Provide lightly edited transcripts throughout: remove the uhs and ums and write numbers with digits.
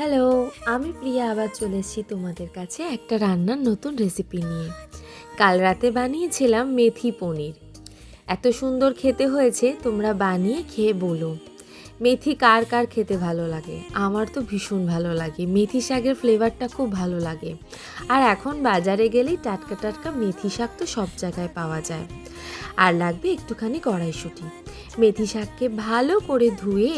Hello, আমি প্রিয়া আবার চলে এসেছি তোমাদের কাছে একটা রান্নার নতুন রেসিপি নিয়ে। কাল রাতে বানিয়েছিলাম মেথি পনির। এত সুন্দর খেতে হয়েছে, তোমরা বানিয়ে খেয়ে বলো। মেথি কার কার খেতে ভালো লাগে? আমার তো ভীষণ ভালো লাগে। মেথি শাকের ফ্লেভারটা খুব ভালো লাগে। আর এখন বাজারে গেলেই টাটকা টাটকা মেথি শাক তো সব জায়গায় পাওয়া যায়। আর লাগবে একটুখানি কড়াইশুঁটি। মেথি শাককে ভালো করে ধুয়ে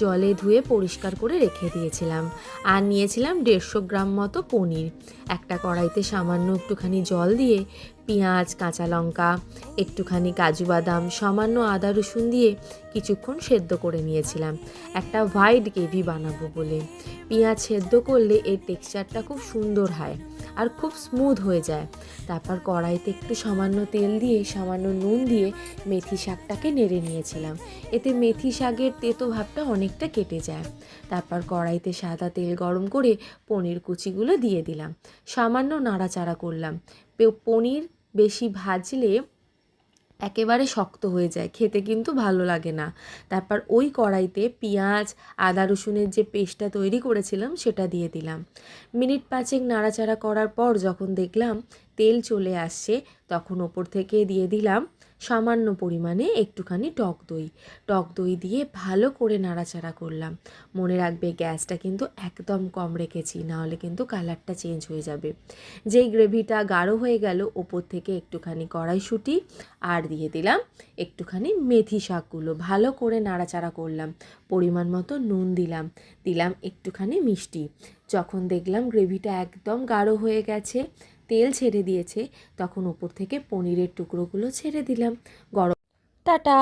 জলে ধুয়ে পরিষ্কার করে রেখে দিয়েছিলাম। আর নিয়েছিলাম 150 গ্রাম মতো পনির। একটা কড়াইতে সামান্য একটুখানি জল দিয়ে পেঁয়াজ, কাঁচা লঙ্কা, একটুখানি কাজু বাদাম, সামান্য আদা রসুন দিয়ে কিছুক্ষণ সেদ্ধ করে নিয়েছিলাম একটা হোয়াইট গ্রেভি বানাবো বলে। পেঁয়াজ সেদ্ধ করলে এর টেক্সচারটা খুব সুন্দর হয় আর খুব স্মুথ হয়ে যায়। তারপর কড়াইতে একটু সামান্য তেল দিয়ে সামান্য নুন দিয়ে মেথি শাকটাকে নেড়ে নিয়েছিলাম। এতে মেথি শাকের তেতো ভাবটা অনেকটা কেটে যায়। তারপর কড়াইতে সাদা তেল গরম করে পনির কুচিগুলো দিয়ে দিলাম। সামান্য নাড়াচাড়া করলাম। পনির বেশি ভাজলে একেবারে শক্ত হয়ে যায়, খেতে কিন্তু ভালো লাগে না। তারপর ওই কড়াইতে পেঁয়াজ, আদা রসুনের যে পেস্টটা তৈরি করেছিলাম সেটা দিয়ে দিলাম। মিনিট 5 নাড়াচাড়া করার পর যখন দেখলাম তেল চলে আসছে, তখন ওপর থেকে দিয়ে দিলাম সামান্য পরিমাণে একটুখানি টক দই দিয়ে ভালো করে নাড়াচাড়া করলাম। মনে রাখবে গ্যাসটা কিন্তু একদম কম রেখেছি, নাহলে কিন্তু কালারটা চেঞ্জ হয়ে যাবে। যেই গ্রেভিটা গাঢ় হয়ে গেল, ওপর থেকে একটুখানি কড়াইশুঁটি আর দিয়ে দিলাম একটুখানি মেথি শাকগুলো। ভালো করে নাড়াচাড়া করলাম। পরিমাণ মতো নুন দিলাম একটুখানি মিষ্টি। যখন দেখলাম গ্রেভিটা একদম গাঢ় হয়ে গেছে, তেল ছেড়ে দিয়েছে, তখন ওপর থেকে পনিরের টুকরোগুলো ছেড়ে দিলাম। গরম টাটা।